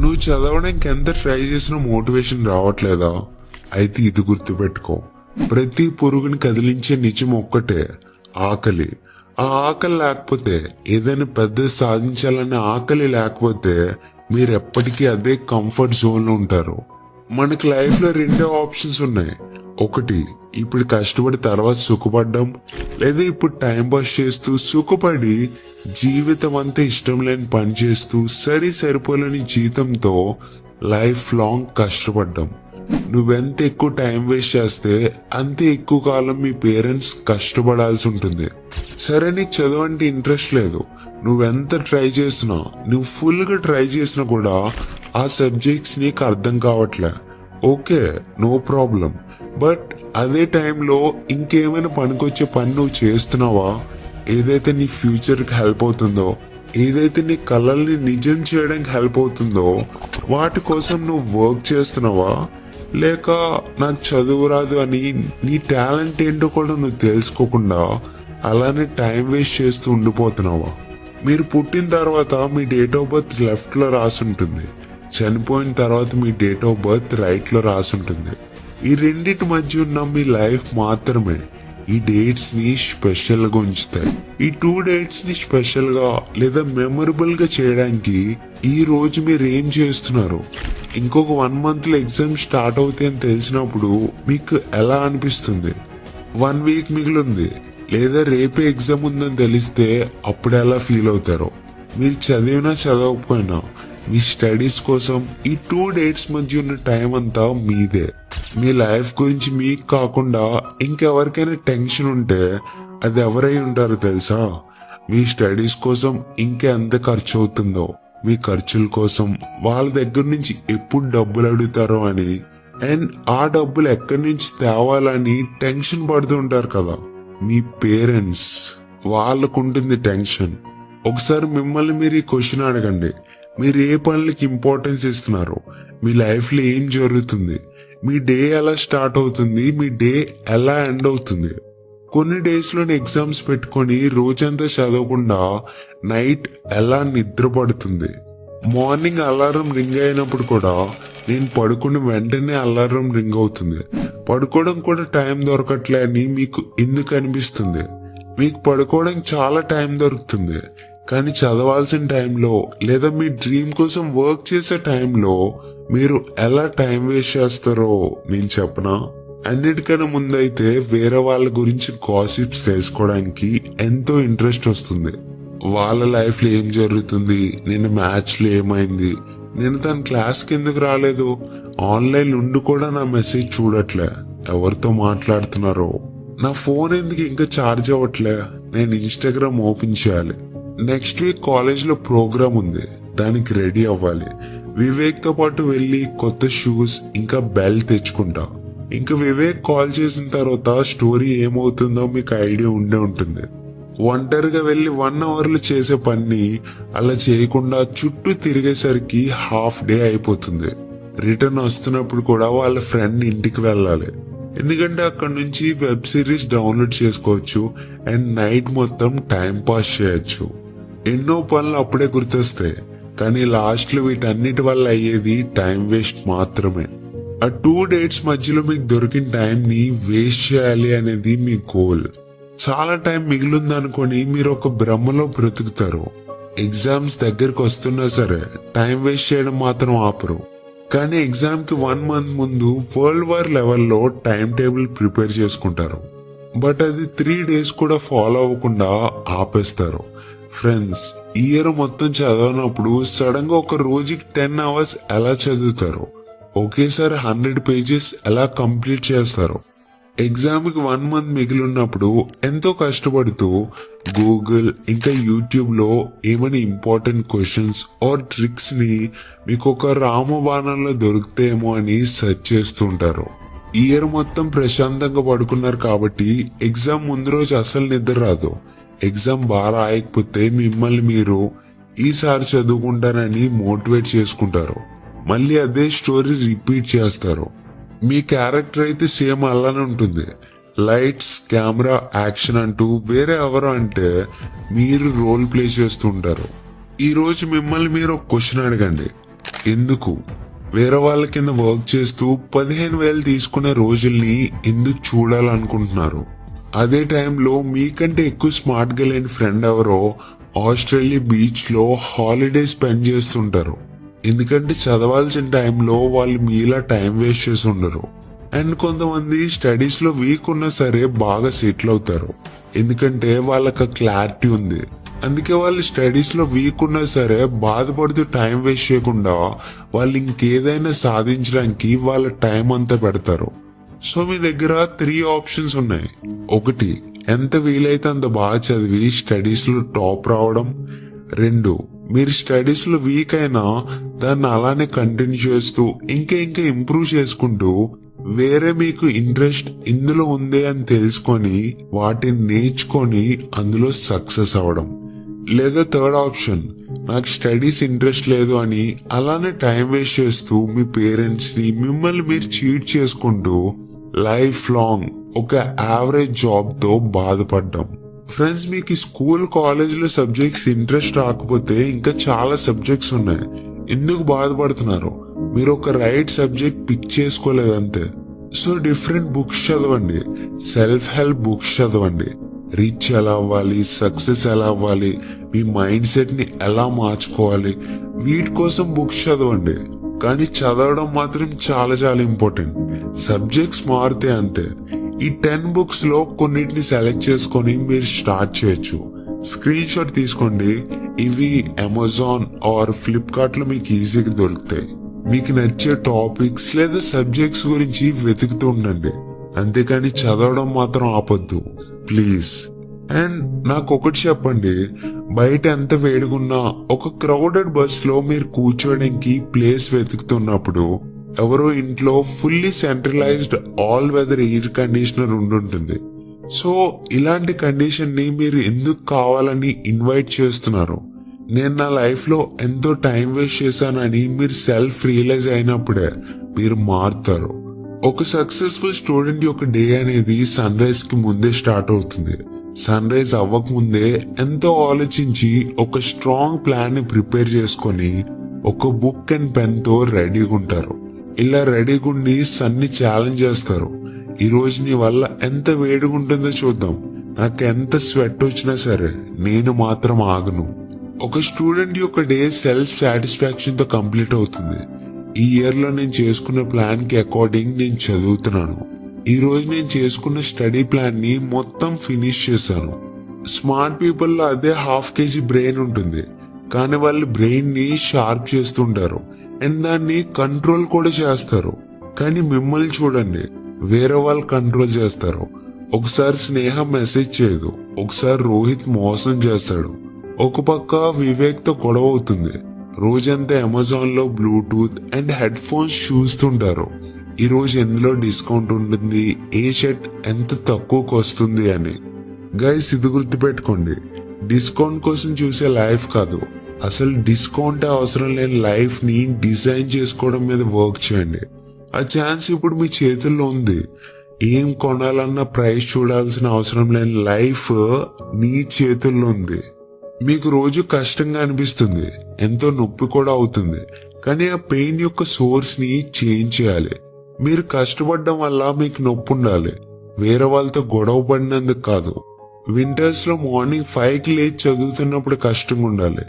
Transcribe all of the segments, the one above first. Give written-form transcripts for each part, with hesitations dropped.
నువ్వు చదవడానికి ఎంత ట్రై చేసినా మోటివేషన్ రావట్లేదా? అయితే ఇది గుర్తుపెట్టుకో, ప్రతి పురుగుని కదిలించే నిజం ఒక్కటే, ఆకలి. ఆ ఆకలి లేకపోతే, ఏదైనా పెద్ద సాధించాలనే ఆకలి లేకపోతే మీరు ఎప్పటికీ అదే కంఫర్ట్ జోన్ లో ఉంటారు. మనకి లైఫ్ లో రెండే ఆప్షన్స్ ఉన్నాయి. ఒకటి, ఇప్పుడు కష్టపడి తర్వాత సుఖపడ్డం, లేదా ఇప్పుడు టైం పాస్ చేస్తూ సుఖపడి జీవితం అంతా ఇష్టం లేని పని చేస్తూ సరిపోలేని జీతంతో లైఫ్ లాంగ్ కష్టపడ్డం. నువ్వెంత ఎక్కువ టైం వేస్ట్ చేస్తే అంతే ఎక్కువ కాలం మీ పేరెంట్స్ కష్టపడాల్సి ఉంటుంది. సరే, నీకు చదువు అంటే ఇంట్రెస్ట్ లేదు, నువ్వెంత ట్రై చేసినా, నువ్వు ఫుల్ గా ట్రై చేసినా కూడా ఆ సబ్జెక్ట్స్ నీకు అర్థం కావట్లే. Okay, no problem. బట్ అదే టైంలో ఇంకేమైనా పనికొచ్చే పని నువ్వు చేస్తున్నావా? ఏదైతే నీ ఫ్యూచర్ కి హెల్ప్ అవుతుందో, ఏదైతే నీ కలల్ని నిజం చేయడానికి హెల్ప్ అవుతుందో వాటి కోసం నువ్వు వర్క్ చేస్తున్నావా? లేక నాకు చదువు రాదు అని నీ టాలెంట్ ఏంటో కూడా నువ్వు తెలుసుకోకుండా అలానే టైం వేస్ట్ చేస్తూ ఉండిపోతున్నావా? మీరు పుట్టిన తర్వాత మీ డేట్ ఆఫ్ బర్త్ లెఫ్ట్ లో రాసుంటుంది, చనిపోయిన తర్వాత మీ డేట్ ఆఫ్ బర్త్ రైట్ లో రాసుంటుంది. ఈ రెండింటి మధ్య ఉన్న మీ లైఫ్ మాత్రమే ఈ డేట్స్ ని స్పెషల్ గా ఉంచుతాయి. ఈ 2 డేట్స్ ని స్పెషల్ గా లేదా మెమరబుల్ గా చేయడానికి ఈ రోజు మీరు ఏం చేస్తున్నారు? ఇంకొక 1 మంత్ లో ఎగ్జామ్ స్టార్ట్ అవుతాయి అని తెలిసినప్పుడు మీకు ఎలా అనిపిస్తుంది? 1 వీక్ మిగిలింది, లేదా రేపే ఎగ్జామ్ ఉందని తెలిస్తే అప్పుడు ఎలా ఫీల్ అవుతారో? మీరు చదివినా చదవకపోయినా మీ స్టడీస్ కోసం ఈ 2 డేట్స్ మధ్య ఉన్న టైం అంతా మీదే. మీ లైఫ్ గురించి మీకు కాకుండా ఇంకెవరికైనా టెన్షన్ ఉంటే అది ఎవరై ఉంటారో తెలుసా? మీ స్టడీస్ కోసం ఇంకెంత ఖర్చు అవుతుందో, మీ ఖర్చుల కోసం వాళ్ళ దగ్గర నుంచి ఎప్పుడు డబ్బులు అడుగుతారో అని, అండ్ ఆ డబ్బులు ఎక్కడి నుంచి తేవాలని టెన్షన్ పడుతుంటారు కదా మీ పేరెంట్స్. వాళ్ళకుంటుంది టెన్షన్. ఒకసారి మిమ్మల్ని మీరు ఈ క్వశ్చన్ అడగండి, మీరు ఏ పనులకి ఇంపార్టెన్స్ ఇస్తున్నారు? మీ లైఫ్ లో ఏం జరుగుతుంది? మీ డే ఎలా స్టార్ట్ అవుతుంది? మీ డే ఎలా ఎండ్ అవుతుంది? కొన్ని డేస్ లోని ఎగ్జామ్స్ పెట్టుకొని రోజంతా చదవకుండా నైట్ ఎలా నిద్ర పడుతుంది? మార్నింగ్ అలారం రింగ్ అయినప్పుడు కూడా నేను పడుకున్న వెంటనే అలారం రింగ్ అవుతుంది. పడుకోవడం కూడా టైం దొరకట్లే అని మీకు ఎందుకు అనిపిస్తుంది? మీకు పడుకోవడానికి చాలా టైం దొరుకుతుంది, కానీ చదవాల్సిన టైంలో లేదా మీ డ్రీమ్ కోసం వర్క్ చేసే టైంలో మీరు ఎలా టైం వేస్ట్ చేస్తారో నేను చెప్పనా? అన్నిటికన్నా ముందైతే వేరే వాళ్ళ గురించి గాసిప్స్ తెలుసుకోవడానికి ఎంతో ఇంట్రెస్ట్ వస్తుంది. వాళ్ళ లైఫ్ లో ఏం జరుగుతుంది, నిన్న మ్యాచ్ లో ఏమైంది, నేను తన క్లాస్ కి ఎందుకు రాలేదు, ఆన్లైన్ ఉండి కూడా నా మెసేజ్ చూడట్లే, ఎవరితో మాట్లాడుతున్నారో, నా ఫోన్ ఎందుకు ఇంకా ఛార్జ్ అవ్వట్లే, నేను ఇన్స్టాగ్రామ్ ఓపెన్ చేయాలి, నెక్స్ట్ వీక్ కాలేజ్ లో ప్రోగ్రామ్ ఉంది, దానికి రెడీ అవ్వాలి, వివేక్ తో పాటు వెళ్లి కొత్త షూస్ ఇంకా బెల్ట్ తెచ్చుకుంటా. ఇంకా వివేక్ కాల్ చేసిన తర్వాత స్టోరీ ఏమవుతుందో మీకు ఐడియా ఉండే ఉంటుంది. ఒంటరిగా వెళ్లి 1 అవర్ లో చేసే పని అలా చేయకుండా చుట్టూ తిరిగేసరికి హాఫ్ డే అయిపోతుంది. రిటర్న్ వస్తున్నప్పుడు కూడా వాళ్ళ ఫ్రెండ్ ఇంటికి వెళ్ళాలి, ఎందుకంటే అక్కడ నుంచి వెబ్ సిరీస్ డౌన్లోడ్ చేసుకోవచ్చు అండ్ నైట్ మొత్తం టైం పాస్ చేయొచ్చు. ఎన్నో పనులు అప్పుడే గుర్తొస్తాయి, కానీ లాస్ట్ లో వీటన్నిటి వల్ల అయ్యేది టైం వేస్ట్ మాత్రమే. ఆ 2 డేట్స్ మధ్యలో మీకు దొరికిన టైం ని వేస్ట్ చేయాలి అనేది మీ గోల్. చాలా టైం మిగిలిందనుకొని మీరు ఒక భ్రమలో బ్రతుకుతారు. ఎగ్జామ్స్ దగ్గరకు వస్తున్నా సరే టైం వేస్ట్ చేయడం మాత్రం ఆపరు. కానీ ఎగ్జామ్ కి 1 మంత్ ముందు వరల్డ్ వార్ లెవెల్లో టైం టేబుల్ ప్రిపేర్ చేసుకుంటారు, బట్ అది 3 డేస్ కూడా ఫాలో అవ్వకుండా ఆపేస్తారు. ఫ్రెండ్స్, ఇయర్ మొత్తం చదవనప్పుడు సడన్ గా ఒక రోజుకి 10 అవర్స్ ఎలా చదువుతారు? ఒకేసారి 100 పేజెస్ ఎలా కంప్లీట్ చేస్తారు? ఎగ్జామ్ కి 1 మంత్ మిగిలి ఉన్నప్పుడు ఎంతో కష్టపడుతూ గూగుల్ ఇంకా యూట్యూబ్ లో ఏమైనా ఇంపార్టెంట్ క్వశ్చన్స్ ఆర్ ట్రిక్స్ ని మీకు ఒక రామబాణంలో దొరుకుతాయేమో అని సెర్చ్ చేస్తూ ఉంటారు. ఇయర్ మొత్తం ప్రశాంతంగా పడుకున్నారు కాబట్టి ఎగ్జామ్ ముందు రోజు అసలు నిద్ర రాదు. ఎగ్జామ్ బాగా రాయకపోతే మిమ్మల్ని మీరు ఈసారి చదువుకుంటానని మోటివేట్ చేసుకుంటారు. మళ్ళీ అదే స్టోరీ రిపీట్ చేస్తారు. మీ క్యారెక్టర్ అయితే సేమ్ అలానే ఉంటుంది. లైట్స్, కెమెరా, యాక్షన్ అంటూ వేరే ఎవరు అంటే మీరు రోల్ ప్లే చేస్తుంటారు. ఈ రోజు మిమ్మల్ని మీరు ఒక క్వశ్చన్ అడగండి, ఎందుకు? వేరే వాళ్ళ కింద వర్క్ చేస్తూ 15,000 తీసుకునే రోజుల్ని ఎందుకు చూడాలనుకుంటున్నారు? అదే టైంలో మీకంటే ఎక్కువ స్మార్ట్ గా లేని ఫ్రెండ్ ఎవరో ఆస్ట్రేలియా బీచ్ లో హాలిడే స్పెండ్ చేస్తుంటారు. ఎందుకంటే చదవాల్సిన టైంలో వాళ్ళు మీలా టైం వేస్ట్ చేసి ఉండరు. అండ్ కొంతమంది స్టడీస్ లో వీక్ ఉన్నా సరే బాగా సెటిల్ అవుతారు. ఎందుకంటే వాళ్ళకి క్లారిటీ ఉంది. అందుకే వాళ్ళు స్టడీస్ లో వీక్ ఉన్నా సరే బాధపడుతూ టైం వేస్ట్ చేయకుండా వాళ్ళు ఇంకేదైనా సాధించడానికి వాళ్ళ టైం అంతా పెడతారు. సో మీ దగ్గర 3 ఆప్షన్స్ ఉన్నాయి. ఒకటి, ఎంత వీలైతే అంత బాగా చదివి స్టడీస్ లో టాప్ రావడం. 2, మీరు స్టడీస్ లో వీక్ అయినా దాన్ని అలానే కంటిన్యూ చేస్తూ ఇంకా ఇంప్రూవ్ చేసుకుంటూ వేరే మీకు ఇంట్రెస్ట్ ఇందులో ఉంది అని తెలుసుకొని వాటిని నేర్చుకొని అందులో సక్సెస్ అవడం. లేదా 3rd ఆప్షన్, నాకు స్టడీస్ ఇంట్రెస్ట్ లేదు అని అలానే టైం వేస్ట్ చేస్తూ మీ పేరెంట్స్ ని మిమ్మల్ని మీరు చీట్ చేసుకుంటూ లైఫ్ లాంగ్ ఒక యావరేజ్ జాబ్ తో బాధపడ్డాం. ఫ్రెండ్స్, మీకు స్కూల్ కాలేజ్ లో సబ్జెక్ట్స్ ఇంట్రెస్ట్ రాకపోతే ఇంకా చాలా సబ్జెక్ట్స్ ఉన్నాయి. ఎందుకు బాధపడుతున్నారు? మీరు ఒక రైట్ సబ్జెక్ట్ పిక్ చేసుకోలేదంతే. సో డిఫరెంట్ బుక్స్ చదవండి, సెల్ఫ్ హెల్ప్ బుక్స్ చదవండి. రిచ్ ఎలా అవ్వాలి, సక్సెస్ ఎలా అవ్వాలి, మీ మైండ్ సెట్ ని ఎలా మార్చుకోవాలి, వీటి కోసం బుక్స్ చదవండి. కానీ చదవడం మాత్రం చాలా చాలా ఇంపార్టెంట్. సబ్జెక్ట్స్ మారితే అంతే. ఈ 10 బుక్స్ లో కొన్నిటిని సెలెక్ట్ చేసుకొని మీరు స్టార్ట్ చేయొచ్చు. స్క్రీన్ షాట్ తీసుకోండి. ఇవి అమెజాన్ ఆర్ ఫ్లిప్కార్ట్ లో మీకు ఈజీగా దొరుకుతాయి. మీకు నచ్చే టాపిక్స్ లేదా సబ్జెక్ట్స్ గురించి వెతుకుతూ ఉండండి. అంతేకాని చదవడం మాత్రం ఆపొద్దు ప్లీజ్. అండ్ నాకు ఒకటి చెప్పండి, బయట ఎంత వేడిగున్నా ఒక క్రౌడెడ్ బస్ లో మీరు కూర్చోడానికి ప్లేస్ వెతుకుతున్నప్పుడు ఎవరో ఇంట్లో fully centralised all weather air conditioner ఉండుంటుంది. సో ఇలాంటి కండిషన్ ని మీరు ఎందుకు కావాలని ఇన్వైట్ చేస్తున్నారు? నేను నా లైఫ్ లో ఎంతో టైం వేస్ట్ చేశానని మీరు సెల్ఫ్ రియలైజ్ అయినప్పుడే మీరు మారుతారు. ఒక సక్సెస్ఫుల్ స్టూడెంట్ యొక్క డే అనేది సన్ రైజ్ కి ముందే స్టార్ట్ అవుతుంది. సన్ రైజ్ అవ్వక ముందే ఎంతో ఆలోచించి ఒక స్ట్రాంగ్ ప్లాన్ ని ప్రిపేర్ చేసుకొని ఒక బుక్ అండ్ పెన్ తో రెడీగా ఉంటారు. ఇలా రెడీగా ఉండి సన్ని ఛాలెంజ్ చేస్తారు. ఈ రోజు నీ వల్ల ఎంత వేడిగా ఉంటుందో చూద్దాం, నాకు ఎంత స్వెట్ వచ్చినా సరే నేను మాత్రం ఆగను. ఒక స్టూడెంట్ యొక్క డే సెల్ఫ్ సాటిస్ఫాక్షన్ తో కంప్లీట్ అవుతుంది. ఈ ఇయర్ లో నేను చేసుకున్న ప్లాన్ కి అకార్డింగ్ నేను చదువుతున్నాను. ఈ రోజు నేను చేసుకున్న స్టడీ ప్లాన్ ని మొత్తం ఫినిష్ చేశాను. స్మార్ట్ పీపుల్ లో అదే ½ kg బ్రెయిన్ ఉంటుంది, కానీ వాళ్ళు బ్రెయిన్ ని షార్ప్ చేస్తుంటారు అండ్ దాన్ని కంట్రోల్ కూడా చేస్తారు. కానీ మిమ్మల్ని చూడండి, వేరే వాళ్ళు కంట్రోల్ చేస్తారు. ఒకసారి స్నేహం మెసేజ్ చేయదు, ఒకసారి రోహిత్ మోసం చేస్తాడు, ఒక పక్క వివేక్ తో గొడవ అవుతుంది. రోజంతా అమెజాన్ లో బ్లూటూత్ అండ్ హెడ్ ఫోన్స్ చూస్తుంటారు. ఈ రోజు ఎందులో డిస్కౌంట్ ఉంటుంది, ఏ షర్ట్ ఎంత తక్కువకు వస్తుంది అని. గైస్, ఇది గుర్తుపెట్టుకోండి, డిస్కౌంట్ కోసం చూసే లైఫ్ కాదు, అసలు డిస్కౌంట్ అవసరం లేని లైఫ్ ని డిజైన్ చేసుకోవడం మీద వర్క్ చేయండి. ఆ ఛాన్స్ ఇప్పుడు మీ చేతుల్లో ఉంది. ఏం కొనాలన్న ప్రైస్ చూడాల్సిన అవసరం లేని లైఫ్ నీ చేతుల్లో ఉంది. మీకు రోజు కష్టంగా అనిపిస్తుంది, ఎంతో నొప్పి కూడా అవుతుంది, కానీ ఆ పెయిన్ యొక్క సోర్స్ ని చేంజ్ చేయాలి. మీరు కష్టపడడం వల్ల మీకు నొప్పి ఉండాలి, వేరే వాళ్ళతో గొడవ పడినందుకు కాదు. వింటర్స్ లో మార్నింగ్ 5కి లేచి చదువుతున్నప్పుడు కష్టంగా ఉండాలి.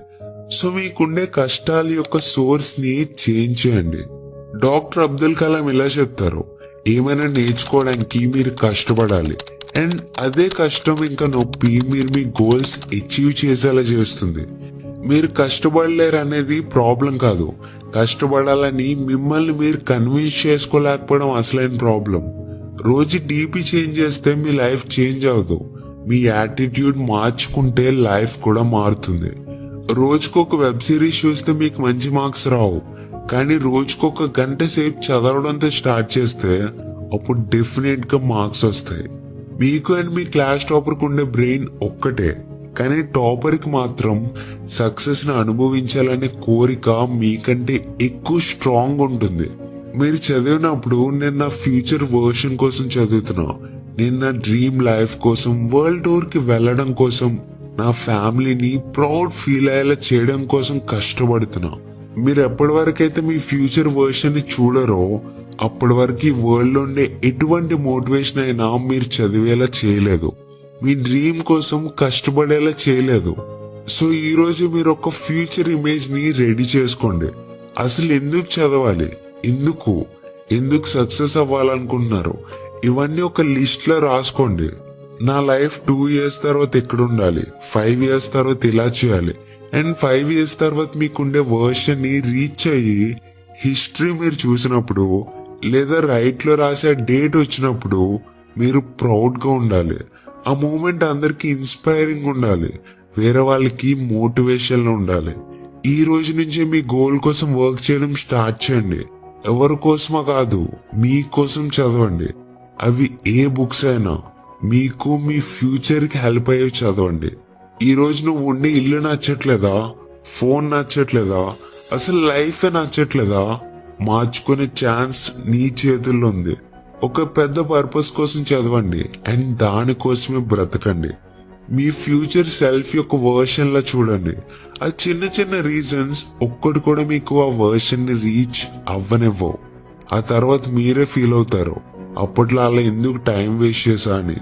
సో మీకుండే కష్టాల యొక్క సోర్స్ ని చేంజ్ చేయండి. డాక్టర్ అబ్దుల్ కలాం ఇలా చెప్తారు, ఏమైనా నేర్చుకోవడానికి మీరు కష్టపడాలి. అండ్ అదే కష్టం ఇంకా నొప్పి మీరు మీ గోల్స్ అచీవ్ చేసేలా చేస్తుంది. మీరు కష్టపడలేరు అనేది ప్రాబ్లం కాదు, కష్టపడాలని మిమ్మల్ని మీరు కన్విన్స్ చేసుకోలేకపోవడం అసలైన ప్రాబ్లం. రోజు డీపీ చేంజ్ చేస్తే మీ లైఫ్ చేంజ్ అవ్వదు. మీ యాటిట్యూడ్ మార్చుకుంటే లైఫ్ కూడా మారుతుంది. రోజుకొక వెబ్ సిరీస్ చూస్తే మీకు మంచి మార్క్స్ రావు, కానీ రోజుకొక గంట సేపు చదవడంతో స్టార్ట్ చేస్తే అప్పుడు డెఫినెట్ గా మార్క్స్ వస్తాయి. మీకు అండ్ మీ క్లాస్ టాపర్ కు ఉండే బ్రెయిన్ ఒక్కటే, కానీ టాపర్ కి మాత్రం సక్సెస్ ని అనుభవించాలనే కోరిక మీకంటే ఎక్కువ స్ట్రాంగ్ ఉంటుంది. మీరు చదివినప్పుడు నేను నా ఫ్యూచర్ వర్షన్ కోసం చదువుతున్నా, నేను నా డ్రీమ్ లైఫ్ కోసం, వరల్డ్ టూర్ కి వెళ్లడం కోసం, నా ఫ్యామిలీని ప్రౌడ్ ఫీల్ అయ్యేలా చేయడం కోసం కష్టపడుతున్నా. మీరు ఎప్పటి వరకు అయితే మీ ఫ్యూచర్ వర్షన్ ని చూడరో అప్పటి వరకు ఈ వరల్డ్ లో ఉండే ఎటువంటి మోటివేషన్ అయినా మీరు చదివేలా చేయలేదు, మీ డ్రీమ్ కోసం కష్టపడేలా చేయలేదు. సో ఈ రోజు మీరు ఒక ఫ్యూచర్ ఇమేజ్ ని రెడీ చేసుకోండి. అసలు ఎందుకు చదవాలి, ఎందుకు సక్సెస్ అవ్వాలనుకుంటున్నారు, ఇవన్నీ ఒక లిస్ట్ లో రాసుకోండి. నా లైఫ్ 2 years తర్వాత ఎక్కడ ఉండాలి, 5 years తర్వాత ఇలా చేయాలి, అండ్ 5 years తర్వాత మీకుండే వర్షన్ ని రీచ్ అయ్యి హిస్టరీ మీరు చూసినప్పుడు లేదా రైట్ లో రాసే డేట్ వచ్చినప్పుడు మీరు ప్రౌడ్ గా ఉండాలి. ఆ మూమెంట్ అందరికి ఇన్స్పైరింగ్ ఉండాలి, వేరే వాళ్ళకి మోటివేషన్ ఉండాలి. ఈ రోజు నుంచి మీ గోల్ కోసం వర్క్ చేయడం స్టార్ట్ చేయండి. ఎవరి కోసమో కాదు, మీకోసం చదవండి. అవి ఏ బుక్స్ అయినా మీకు మీ ఫ్యూచర్ కి హెల్ప్ అయ్యేవి చదవండి. ఈ రోజు నువ్వు ఉండే ఇల్లు నచ్చట్లేదా, ఫోన్ నచ్చట్లేదా, అసలు లైఫ్ నచ్చట్లేదా, మార్చుకునే ఛాన్స్ నీ చేతుల్లో ఉంది. ఒక పెద్ద పర్పస్ కోసం చదవండి అండ్ దానికోసమే బ్రతకండి. మీ ఫ్యూచర్ సెల్ఫ్ యొక్క వర్షన్ లా చూడండి. ఆ చిన్న రీజన్స్ ఒక్కటి కూడా మీకు ఆ వర్షన్ ని రీచ్ అవ్వనివ్వవు. ఆ తర్వాత మీరే ఫీల్ అవుతారు, అప్పట్లో అలా ఎందుకు టైం వేస్ట్ చేశా అని.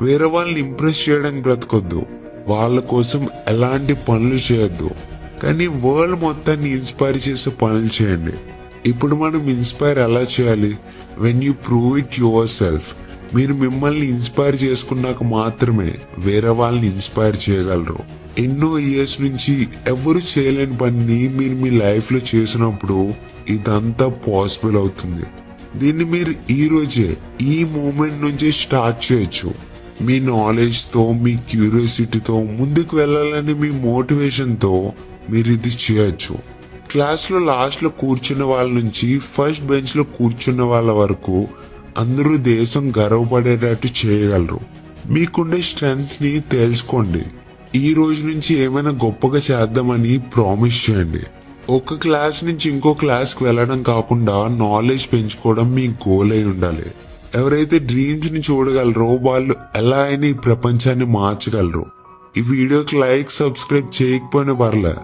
వేరే వాళ్ళని ఇంప్రెస్ చేయడానికి బ్రతకొద్దు, వాళ్ళ కోసం ఎలాంటి పనులు చేయొద్దు, కానీ వరల్డ్ మొత్తాన్ని ఇన్స్పైర్ చేసే పనులు చేయండి. ఇప్పుడు మనం ఇన్స్పైర్ ఎలా చేయాలి? When you prove it your self. మీరు మిమ్మల్ని ఇన్స్పైర్ చేసుకున్నాక మాత్రమే వేరే వాళ్ళని ఇన్స్పైర్ చేయగలరు. ఎన్నో ఇయర్స్ నుంచి ఎవరు చేయలేని పని మీరు మీ లైఫ్ లో చేసినప్పుడు ఇదంతా పాసిబుల్ అవుతుంది. దీన్ని మీరు ఈ రోజే ఈ మూమెంట్ నుంచే స్టార్ట్ చేయొచ్చు. మీ నాలెడ్జ్ తో, మీ క్యూరియాసిటీతో ముందుకు వెళ్ళాలని మీ మోటివేషన్ తో మీరు ఇది చేయొచ్చు. క్లాస్ లో లాస్ట్ లో కూర్చున్న వాళ్ళ నుంచి ఫస్ట్ బెంచ్ లో కూర్చున్న వాళ్ళ వరకు అందరూ దేశం గర్వపడేటట్టు చేయగలరు. మీకుండే స్ట్రెంగ్త్ ని తెలుసుకోండి. ఈ రోజు నుంచి ఏమైనా గొప్పగా చేద్దామని ప్రామిస్ చేయండి. ఒక క్లాస్ నుంచి ఇంకో క్లాస్ కి వెళ్ళడం కాకుండా నాలెడ్జ్ పెంచుకోవడం మీ గోల్ అయి ఉండాలి. ఎవరైతే డ్రీమ్స్ ని చూడగలరో వాళ్ళు ఎలా అయినా ఈ ప్రపంచాన్ని మార్చగలరు. ఈ వీడియోకి లైక్, సబ్స్క్రైబ్ చేయకపోయినా పర్లే,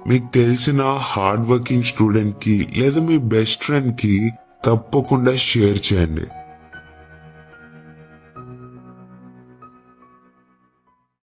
మీకు తెలిసిన హార్డ్ వర్కింగ్ స్టూడెంట్ కి లేదా మీ బెస్ట్ ఫ్రెండ్ కి తప్పకుండా షేర్ చేయండి.